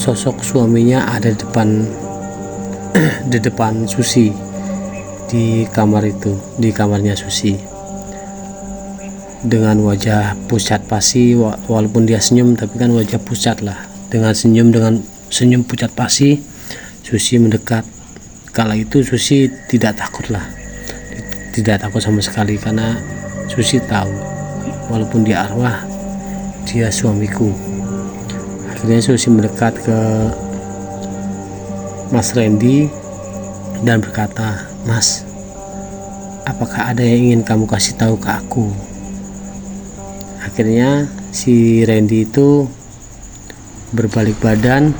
sosok suaminya ada di depan Susi, di kamar itu, di kamarnya Susi, dengan wajah pucat pasi. Walaupun dia senyum, tapi kan wajah pucat lah. Dengan senyum pucat pasi, Susi mendekat. Kala itu Susi tidak takut sama sekali, karena Susi tahu walaupun dia arwah, dia suamiku. Akhirnya Susi mendekat ke Mas Randy dan berkata, "Mas, apakah ada yang ingin kamu kasih tahu ke aku?" Akhirnya si Randy itu berbalik badan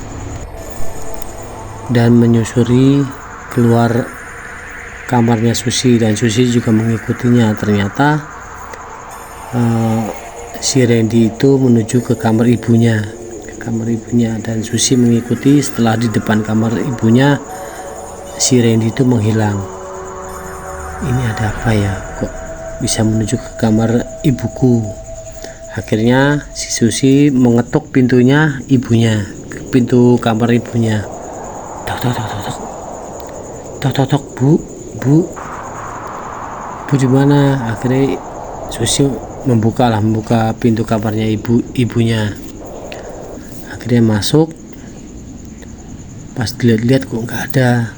dan menyusuri keluar kamarnya Susi, dan Susi juga mengikutinya. Ternyata si Randy itu menuju ke kamar ibunya, dan Susi mengikuti. Setelah di depan kamar ibunya, si Randy itu menghilang. Ini ada apa ya, kok bisa menuju ke kamar ibuku? Akhirnya si Susi mengetuk pintunya ibunya, pintu kamar ibunya. Tok, bu di mana? Akhirnya Susi membuka pintu kamarnya ibunya. Akhirnya masuk. Pas dilihat-lihat kok nggak ada.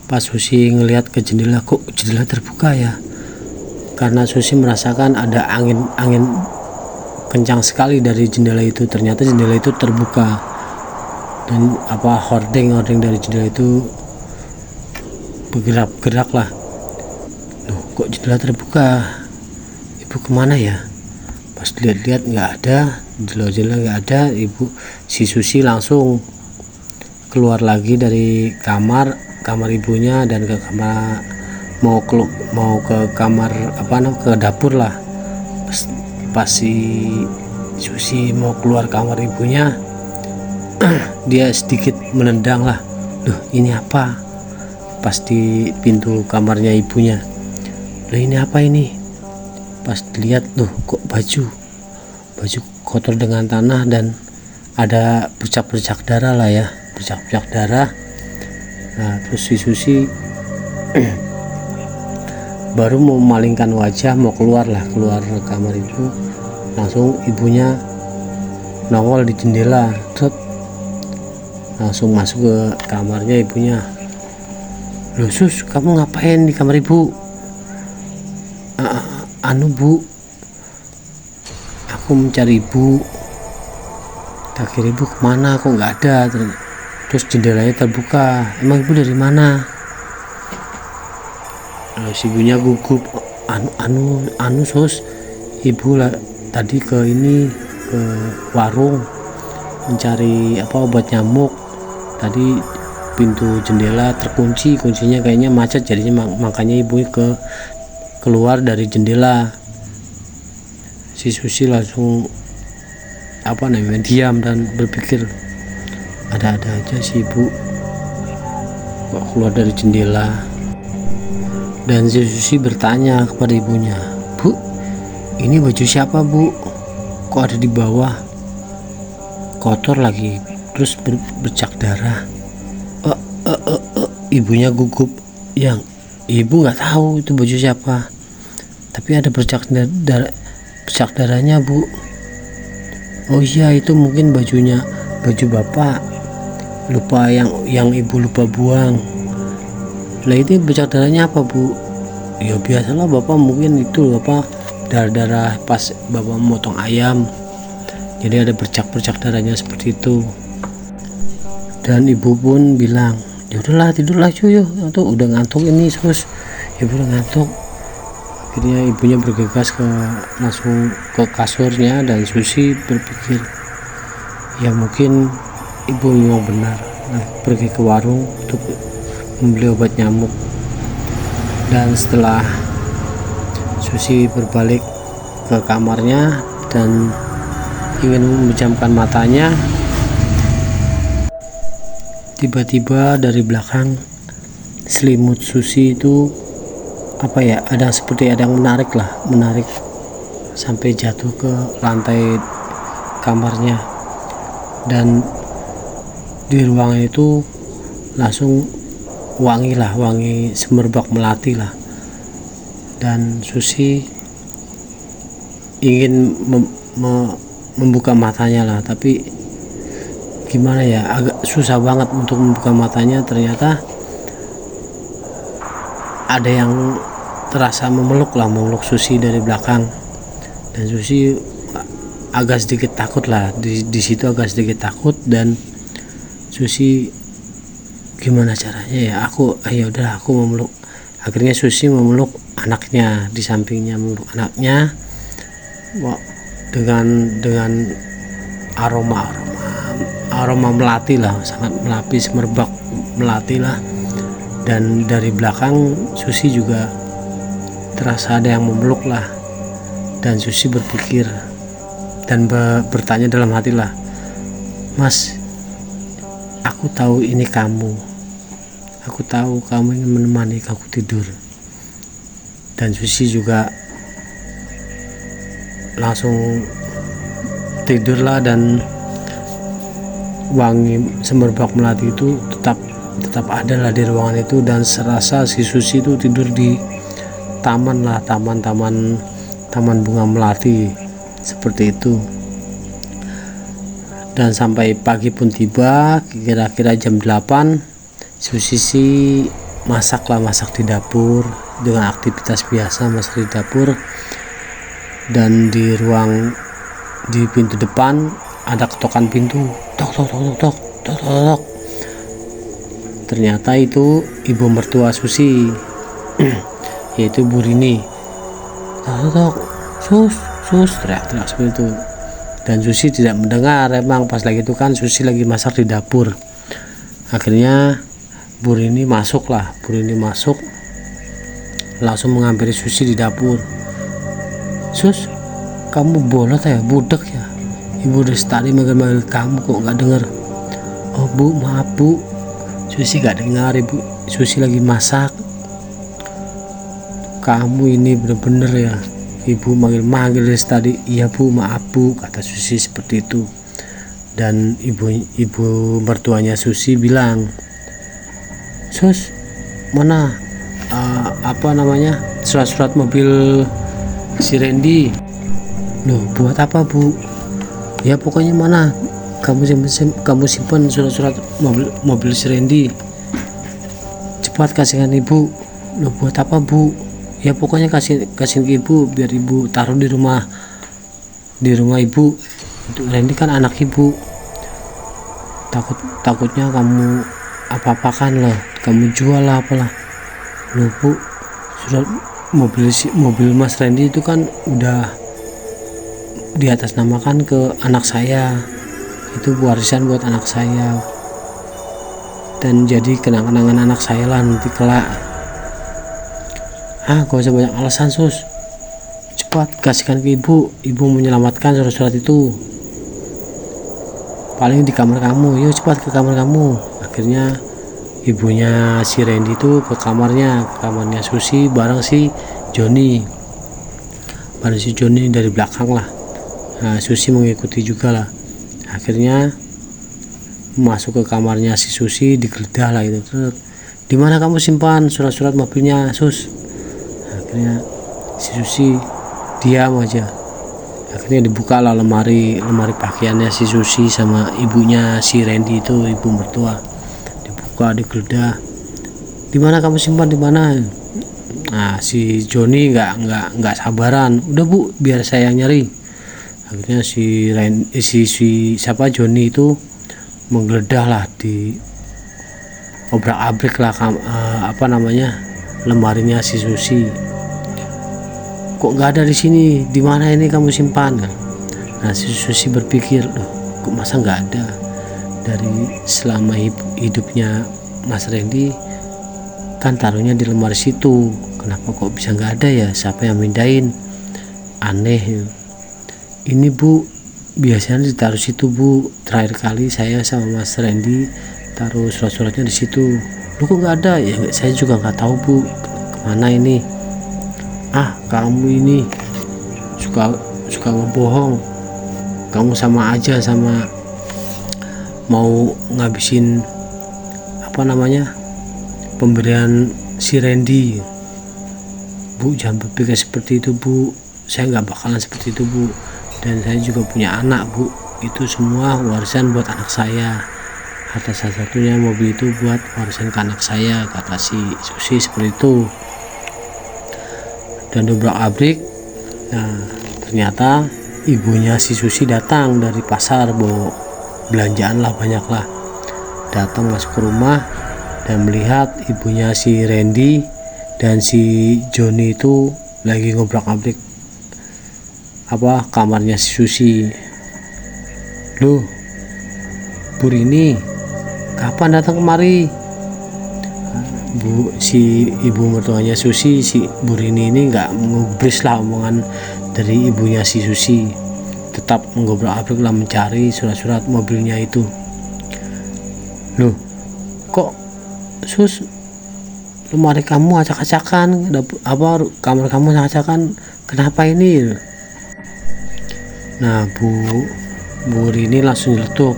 Pas Susi ngelihat ke jendela, kok jendela terbuka ya? Karena Susi merasakan ada angin kencang sekali dari jendela itu. Ternyata jendela itu terbuka, dan hordeng dari jendela itu bergerak lah. Loh, kok jendela terbuka? Ibu kemana ya? Pas dilihat-lihat nggak ada, jendela nggak ada. Si Susi langsung keluar lagi dari kamar ibunya dan ke kamar, mau ke kamar ke dapur lah. Pas si Susi mau keluar kamar ibunya, dia sedikit menendang lah. Loh, ini apa? Pas di pintu kamarnya ibunya. Loh, ini apa ini? Pas dilihat, loh, kok baju kotor dengan tanah dan ada bercak darah lah ya, bercak darah. Nah, terus si Susi baru mau memalingkan wajah, mau keluar kamar itu, langsung ibunya nongol di jendela. Langsung masuk ke kamarnya ibunya. "Loh Sus, kamu ngapain di kamar ibu?" Bu, aku mencari ibu. Akhirnya ibu kemana, kok nggak ada? Terus jendelanya terbuka. Emang ibu dari mana? Si ibunya gugup. Sus, ibu lah tadi ke warung mencari obat nyamuk. Tadi pintu jendela terkunci, kuncinya kayaknya macet, jadinya makanya ibu keluar dari jendela. Si Susi langsung diam dan berpikir, ada-ada aja si ibu kok keluar dari jendela. Dan si Susi bertanya kepada ibunya, "Bu, ini baju siapa, Bu? Kok ada di bawah? Kotor lagi, terus bercak darah." Ibunya gugup. Yang ibu nggak tahu itu baju siapa, tapi ada bercak darahnya, Bu. "Oh iya, itu mungkin baju bapak, lupa yang ibu lupa buang." Lah, itu bercak darahnya apa, Bu? "Ya biasalah bapak, mungkin itu darah pas bapak memotong ayam, jadi ada bercak darahnya seperti itu." Dan ibu pun bilang, "Ya udahlah, tidurlah cuy, atau udah ngantuk ini Sus." Ibu udah ngantuk. Akhirnya ibunya bergegas langsung ke kasurnya, dan Susi berpikir, ya mungkin ibu memang benar. Pergi ke warung untuk membeli obat nyamuk. Dan setelah Susi berbalik ke kamarnya dan ingin memejamkan matanya, tiba-tiba dari belakang selimut Susi itu ada yang menarik sampai jatuh ke lantai kamarnya. dan di ruangan itu langsung wangi semerbak melati lah. Dan Susi ingin membuka matanya lah, tapi gimana ya, agak susah banget untuk membuka matanya. Ternyata ada yang terasa memeluk Susi dari belakang, dan Susi agak sedikit takut lah di situ, agak sedikit takut. Dan Susi gimana caranya ya, ya udah aku memeluk. Akhirnya Susi memeluk anaknya di sampingnya, memeluk anaknya dengan aroma melati lah, sangat melati, semerbak melati lah. Dan dari belakang Susi juga terasa ada yang memeluk lah, dan Susi berpikir dan bertanya dalam hati lah, "Mas, aku tahu ini kamu, aku tahu kamu ingin menemani aku tidur." Dan Susi juga langsung tidurlah, dan wangi semerbak melati itu tetap ada lah di ruangan itu. Dan serasa si Susi itu tidur di taman bunga melati seperti itu. Dan sampai pagi pun tiba, kira-kira jam 8, Susi masak di dapur dengan aktivitas biasa, masak di dapur. Dan di pintu depan ada ketokan pintu, tok tok tok tok tok tok tok. Ternyata itu ibu mertua Susi yaitu Bu Rini. "Tok tok, sus," teriak-teriak seperti itu. Dan Susi tidak mendengar, emang pas lagi itu kan Susi lagi masak di dapur. Akhirnya Bu Rini masuk, langsung menghampiri Susi di dapur. "Sus, kamu bolot ya, budek ya? Ibu dari tadi manggil kamu kok nggak dengar." "Oh Bu, maaf Bu, Susi nggak dengar, Ibu. Susi lagi masak." "Kamu ini bener-bener ya, Ibu manggil dari tadi." "Iya Bu, maaf Bu," kata Susi seperti itu. Dan ibu mertuanya Susi bilang, "Sus, mana surat-surat mobil si Randy?" "Loh, buat apa Bu?" "Ya pokoknya mana kamu simpan surat-surat mobil si Randy, cepat kasihkan Ibu." "Loh, buat apa Bu?" "Ya pokoknya kasih ke Ibu, biar Ibu taruh di rumah Ibu. Untuk Randy kan anak Ibu. Takutnya kamu apa-apakan lah, kamu jual lah apalah." "Loh Bu, surat mobil Mas Randy itu kan udah diatasnamakan ke anak saya, itu warisan buat anak saya, dan jadi kenang-kenangan anak saya lah nanti kelak." "Gak usah banyak alasan Sus, cepat kasihkan ke Ibu menyelamatkan surat-surat itu, paling di kamar kamu. Yuk cepat ke kamar kamu." Akhirnya ibunya si Randy itu ke kamarnya Susi bareng si Joni dari belakang lah. Nah, Susi mengikuti juga lah. Akhirnya masuk ke kamarnya si Susi, digeledah lah gitu. "Terus, di mana kamu simpan surat-surat mobilnya Sus?" Akhirnya si Susi diam aja. Akhirnya dibuka lah lemari pakaiannya si Susi sama ibunya si Randy itu, ibu mertua. Dibuka, digeledah. "Di mana kamu simpan, di mana?" Nah, si Joni nggak sabaran. "Udah Bu, biar saya yang nyari." Akhirnya si Joni itu menggeledah lah, di obrak-abrik lah lemarinya si Susi. "Kok nggak ada di sini? Di mana ini kamu simpan?" Nah, si Susi berpikir, "Loh, kok masa nggak ada? Dari selama hidupnya Mas Randy kan taruhnya di lemari situ, kenapa kok bisa nggak ada ya? Siapa yang mindahin? Aneh. Ini Bu, biasanya ditaruh situ Bu, terakhir kali saya sama Mas Randy taruh surat-suratnya di situ." "Lu kok nggak ada?" "Ya saya juga nggak tahu Bu, kemana ini." Kamu ini suka ngebohong, kamu sama aja sama mau ngabisin apa namanya pemberian si Randy. Bu, jangan berpikir seperti itu Bu, saya nggak bakalan seperti itu Bu, dan saya juga punya anak Bu, itu semua warisan buat anak saya, kata salah satunya mobil itu buat warisan ke anak saya, kata si Susi seperti itu. Dan dobrak-abrik, nah ternyata ibunya si Susi datang dari pasar bawa belanjaan lah, banyak lah, datang masuk ke rumah dan melihat ibunya si Randy dan si Joni itu lagi ngobrak-abrik apa kamarnya si Susi. Loh, Bu Rini kapan datang kemari? Bu, si ibu mertuanya Susi, si Bu Rini ini nggak ngubris lah omongan dari ibunya si Susi, tetap menggobrak-abrik lah mencari surat-surat mobilnya itu. Loh, kok Sus, lemari kamu acak-acakan, apa kamar kamu acak-acakan, kenapa ini? Nah Bu Rini langsung nyeletuk,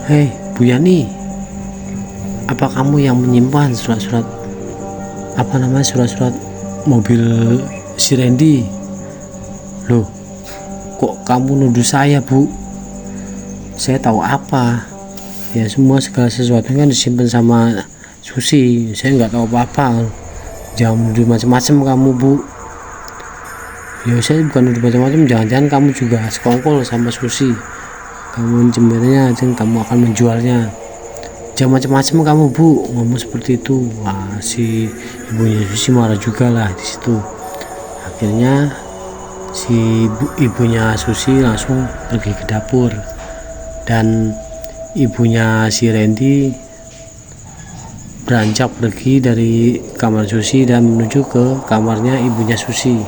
hei Bu Yani, apa kamu yang menyimpan surat-surat apa namanya surat-surat mobil si Randy? Loh, kok kamu nuduh saya Bu? Saya tahu apa? Ya semua segala sesuatu kan disimpan sama Susi, saya nggak tahu apa-apa. Jangan nuduh macam-macam kamu Bu. Ya saya bukan nuduh macam-macam, jangan-jangan kamu juga sekongkol sama Susi, kamu mencembernya dan kamu akan menjualnya. Jangan macam-macam kamu Bu, ngomong seperti itu. Wah, si ibunya Susi marah juga lah di situ. Akhirnya si ibunya Susi langsung pergi ke dapur, dan ibunya si Randy beranjak pergi dari kamar Susi dan menuju ke kamarnya ibunya Susi,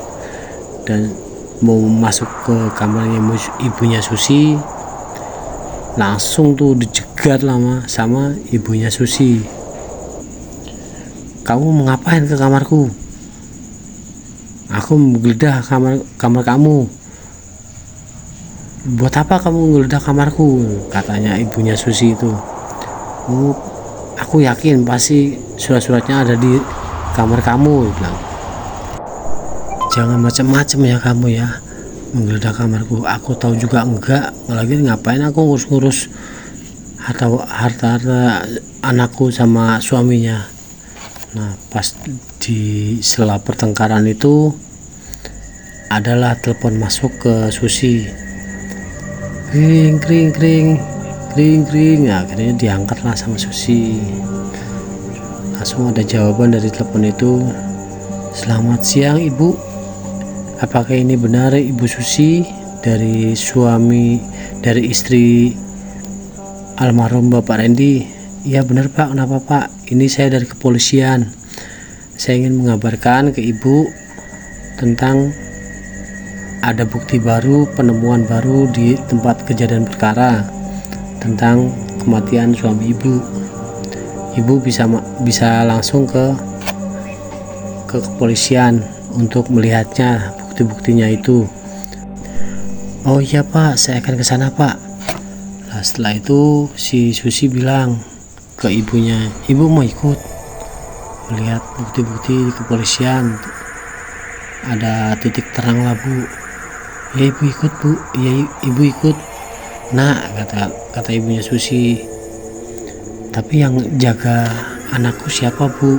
dan mau masuk ke kamarnya ibunya Susi langsung tuh dijegat lama sama ibunya Susi. Kamu mengapain ke kamarku? Aku menggeledah kamar kamu. Buat apa kamu menggeledah kamarku? Katanya ibunya Susi itu. Oh, aku yakin pasti surat-suratnya ada di kamar kamu, bilang. Jangan macam-macam ya kamu ya, menggeledah kamarku. Aku tahu juga enggak, lagi ngapain aku ngurus-ngurus harta anakku sama suaminya. Nah, pas di sela pertengkaran itu adalah telepon masuk ke Susi. Kring kring kring kring kring. Nah, akhirnya diangkatlah sama Susi. Langsung ada jawaban dari telepon itu. Selamat siang Ibu, apakah ini benar Ibu Susi dari istri almarhum Bapak Randy? Iya benar Pak, kenapa Pak? Ini saya dari kepolisian, saya ingin mengabarkan ke Ibu tentang ada bukti baru, penemuan baru di tempat kejadian perkara tentang kematian suami Ibu. Ibu bisa langsung ke kepolisian untuk melihatnya, bukti-buktinya itu. Oh iya Pak, saya akan ke sana Pak. Nah, setelah itu si Susi bilang ke ibunya, Ibu mau ikut melihat bukti-bukti di kepolisian, ada titik terang lah Bu. Ya Ibu ikut Bu, ya Ibu ikut. Nah, kata ibunya Susi, tapi yang jaga anakku siapa Bu?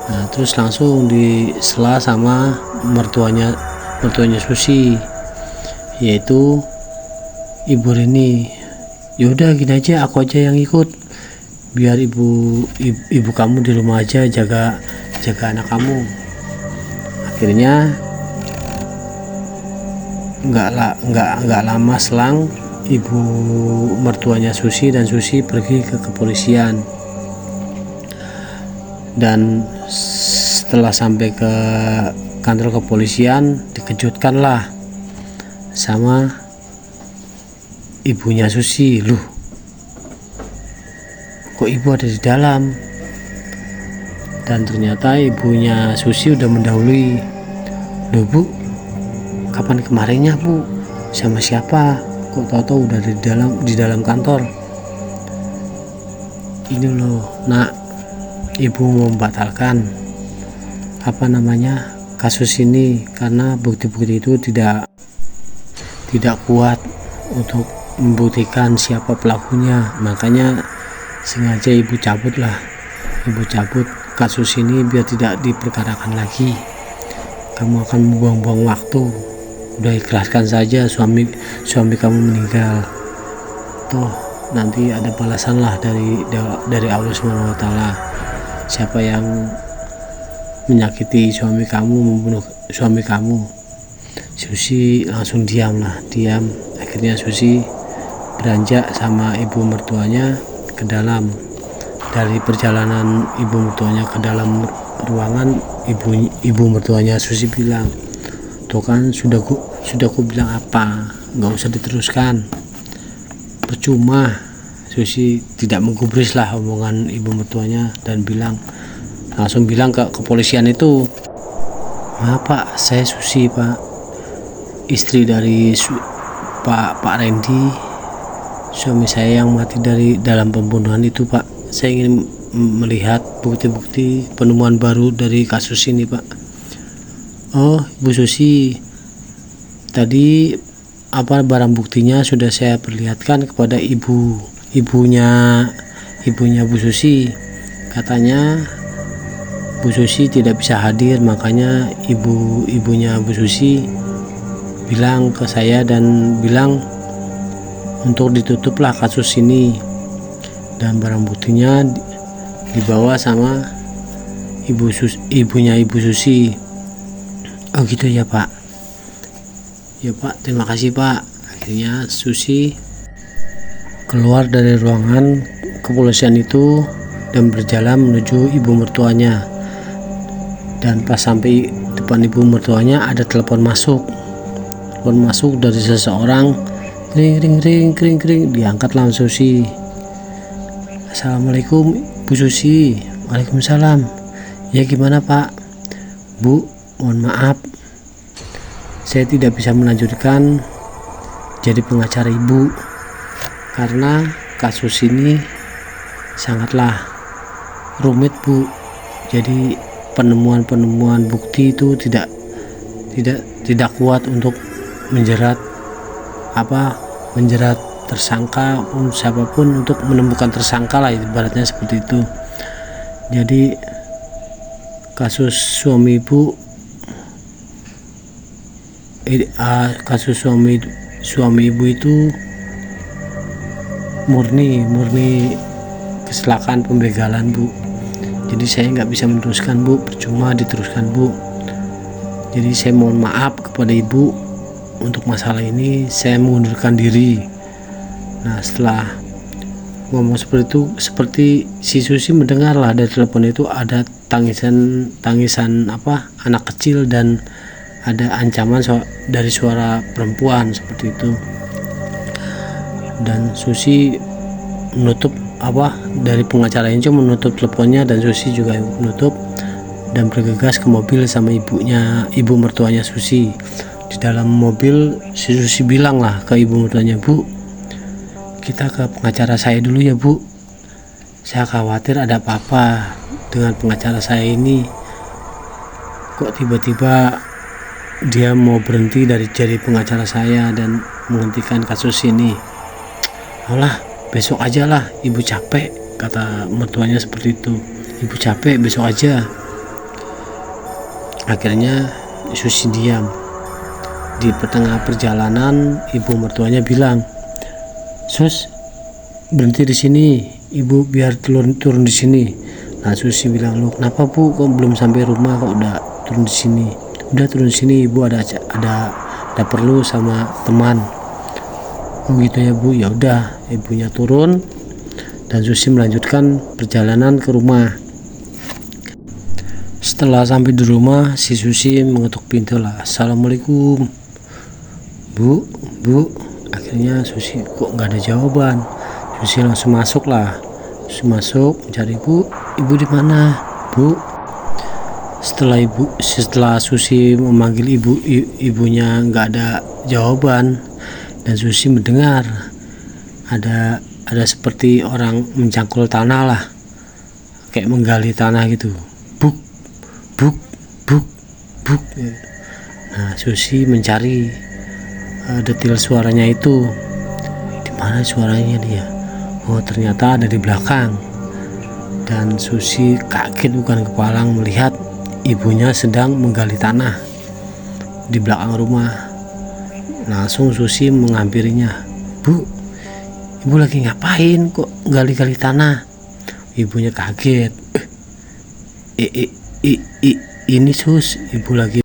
Nah, terus langsung disela sama mertuanya Susi, yaitu Ibu Rini. Yaudah gini aja, aku aja yang ikut, biar ibu kamu di rumah aja jaga anak kamu. Akhirnya nggak lama selang ibu mertuanya Susi dan Susi pergi ke kepolisian. Dan setelah sampai ke kantor kepolisian, dikejutkanlah sama ibunya Susi. Loh, kok ibu ada di dalam? Dan ternyata ibunya Susi udah mendahului. Loh Bu, kapan kemarinnya Bu? Sama siapa? Kok tahu-tahu udah di dalam kantor? ini loh nak, ibu mau membatalkan kasus ini karena bukti-bukti itu tidak kuat untuk membuktikan siapa pelakunya. Makanya sengaja ibu cabut kasus ini biar tidak diperkarakan lagi. Kamu akan membuang-buang waktu. Udah ikhlaskan saja suami kamu meninggal. Toh nanti ada balasan lah dari Allah Subhanahu wa taala. Siapa yang menyakiti suami kamu, membunuh suami kamu. Susi langsung diam. Akhirnya Susi beranjak sama ibu mertuanya ke dalam. Dari perjalanan ibu mertuanya ke dalam ruangan, ibu mertuanya Susi bilang, tuh kan sudah ku bilang apa, nggak usah diteruskan, percuma. Susi tidak menggubris lah omongan ibu mertuanya dan langsung bilang ke kepolisian itu, maaf pak, saya Susi pak, istri dari Pak Randy, suami saya yang mati dari dalam pembunuhan itu pak. Saya ingin melihat bukti-bukti penemuan baru dari kasus ini pak. Oh Bu Susi, tadi barang buktinya sudah saya perlihatkan kepada ibunya Bu Susi. Katanya Bu Susi tidak bisa hadir, makanya ibunya Bu Susi bilang ke saya dan bilang untuk ditutuplah kasus ini, dan barang buktinya dibawa sama ibunya Ibu Susi. Oh gitu ya pak. Ya pak, terima kasih pak. Akhirnya Susi keluar dari ruangan kepolisian itu dan berjalan menuju ibu mertuanya. Dan pas sampai depan ibu mertuanya ada telepon masuk dari seseorang. Ring. Diangkat langsung Susi. Assalamualaikum Bu Susi. Waalaikumsalam. Ya gimana pak? Bu, mohon maaf, saya tidak bisa melanjutkan jadi pengacara ibu karena kasus ini sangatlah rumit Bu. Jadi penemuan bukti itu tidak kuat untuk menjerat tersangka pun siapapun, untuk menemukan tersangka lah ibaratnya seperti itu. Jadi kasus suami ibu itu murni kecelakaan pembegalan Bu. Jadi saya nggak bisa meneruskan Bu, percuma diteruskan Bu. Jadi saya mohon maaf kepada ibu untuk masalah ini, saya mengundurkan diri. Nah setelah ngomong seperti itu, seperti si Susi mendengar lah dari telepon itu ada tangisan anak kecil dan ada ancaman dari suara perempuan seperti itu. Dan Susi menutup dari pengacara itu menutup teleponnya, dan Susi juga menutup dan bergegas ke mobil sama ibu mertuanya Susi. Di dalam mobil si Susi bilang lah ke ibu mertuanya, Bu, kita ke pengacara saya dulu ya Bu, saya khawatir ada apa-apa dengan pengacara saya ini, kok tiba-tiba dia mau berhenti dari jadi pengacara saya dan menghentikan kasus ini. Alah, besok aja lah, ibu capek, kata mertuanya seperti itu. Ibu capek, besok aja. Akhirnya Susi diam. Di tengah perjalanan ibu mertuanya bilang, Sus, berhenti di sini, ibu biar turun di sini. Nah Susi bilang, lu kenapa Bu, kok belum sampai rumah kok udah turun di sini? Udah turun di sini, ibu ada perlu sama teman. Oh gitu ya Bu, ya udah. Ibunya turun dan Susi melanjutkan perjalanan ke rumah. Setelah sampai di rumah, si Susi mengetuk pintu lah. Assalamualaikum Bu. Akhirnya Susi kok nggak ada jawaban. Susi langsung masuk lah. Susi masuk mencari ibu di mana Bu. Setelah Susi memanggil ibunya nggak ada jawaban, dan Susi mendengar ada ada seperti orang mencangkul tanah lah, kayak menggali tanah gitu. Buk buk buk buk. Nah, Susi mencari detil suaranya itu. Di mana suaranya dia? Oh, ternyata ada di belakang. Dan Susi kaget bukan kepalang melihat ibunya sedang menggali tanah di belakang rumah. Langsung Susi menghampirinya. Bu, ibu lagi ngapain kok gali-gali tanah? Ibunya kaget. Ini Sus, ibu lagi